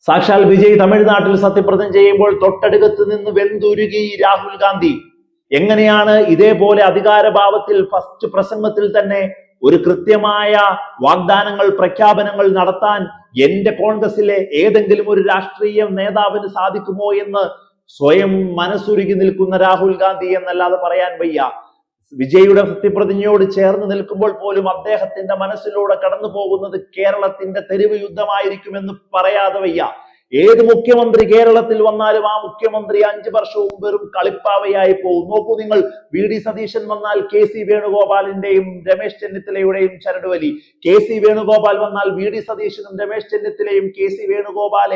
സാക്ഷാൽ വിജയ് തമിഴ്നാട്ടിൽ സത്യപ്രതിജ്ഞ ചെയ്യുമ്പോൾ തൊട്ടടുത്ത് നിന്ന് വെന്തുരുകി രാഹുൽ ഗാന്ധി. എങ്ങനെയാണ് ഇതേപോലെ അധികാരഭാവത്തിൽ ഫസ്റ്റ് പ്രസംഗത്തിൽ തന്നെ ഒരു കൃത്യമായ വാഗ്ദാനങ്ങൾ, പ്രഖ്യാപനങ്ങൾ നടത്താൻ എന്റെ കോൺഗ്രസിലെ ഏതെങ്കിലും ഒരു രാഷ്ട്രീയ നേതാവിന് സാധിക്കുമോ എന്ന് സ്വയം മനസ്സുരുകി നിൽക്കുന്ന രാഹുൽ ഗാന്ധി എന്നല്ലാതെ പറയാൻ വയ്യ. വിജയുടെ സത്യപ്രതിജ്ഞയോട് ചേർന്ന് നിൽക്കുമ്പോൾ പോലും അദ്ദേഹത്തിന്റെ മനസ്സിലൂടെ കടന്നു പോകുന്നത് കേരളത്തിന്റെ തെരുവ് യുദ്ധമായിരിക്കുമെന്ന് പറയാതെ വയ്യ. ഏത് മുഖ്യമന്ത്രി കേരളത്തിൽ വന്നാലും ആ മുഖ്യമന്ത്രി 5 വർഷവും വെറും കളിപ്പാവയായി പോകും. നോക്കൂ നിങ്ങൾ, VD സതീശൻ വന്നാൽ KC വേണുഗോപാലിന്റെയും രമേശ് ചെന്നിത്തലയുടെയും ചരടുവലി. KC വേണുഗോപാൽ വന്നാൽ VD സതീശനും രമേശ് ചെന്നിത്തലയും KC വേണുഗോപാൽ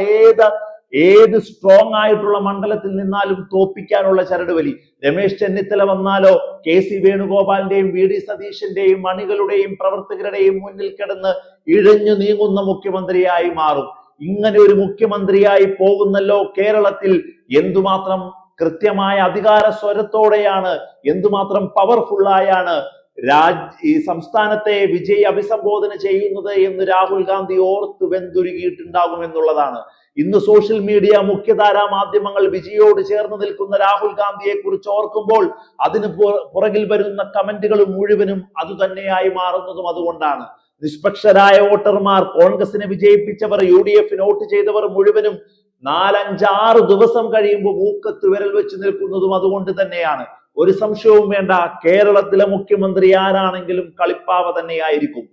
ഏത് സ്ട്രോങ് ആയിട്ടുള്ള മണ്ഡലത്തിൽ നിന്നാലും തോപ്പിക്കാനുള്ള ചരടുവലി. രമേശ് ചെന്നിത്തല വന്നാലോ KC വേണുഗോപാലിന്റെയും VD സതീശന്റെയും അണികളുടെയും പ്രവർത്തകരുടെയും മുന്നിൽ കിടന്ന് ഇഴഞ്ഞു നീങ്ങുന്ന മുഖ്യമന്ത്രിയായി മാറും. ഇങ്ങനെ ഒരു മുഖ്യമന്ത്രിയായി പോകുന്നല്ലോ കേരളത്തിൽ. എന്തുമാത്രം കൃത്യമായ അധികാര സ്വരത്തോടെയാണ്, എന്തുമാത്രം പവർഫുള്ളായാണ് ഈ സംസ്ഥാനത്തെ വിജയ് അഭിസംബോധന ചെയ്യുന്നത് എന്ന് രാഹുൽ ഗാന്ധി ഓർത്ത് വെന്തുരുകിയിട്ടുണ്ടാകും എന്നുള്ളതാണ്. ഇന്ന് സോഷ്യൽ മീഡിയ, മുഖ്യധാരാ മാധ്യമങ്ങൾ വിജയോട് ചേർന്ന് നിൽക്കുന്ന രാഹുൽ ഗാന്ധിയെ കുറിച്ച് ഓർക്കുമ്പോൾ അതിന് പുറകിൽ വരുന്ന കമന്റുകൾ മുഴുവനും അതുതന്നെയായി മാറുന്നതും അതുകൊണ്ടാണ്. നിഷ്പക്ഷരായ വോട്ടർമാർ, കോൺഗ്രസിനെ വിജയിപ്പിച്ചവർ, UDF വോട്ട് ചെയ്തവർ മുഴുവനും 4-5-6 ദിവസം കഴിയുമ്പോൾ മൂക്കത്ത് വിരൽ വെച്ച് നിൽക്കുന്നതും അതുകൊണ്ട് തന്നെയാണ്. ഒരു സംശയവും വേണ്ട, കേരളത്തിലെ മുഖ്യമന്ത്രി ആരാണെങ്കിലും കളിപ്പാവ തന്നെയായിരിക്കും.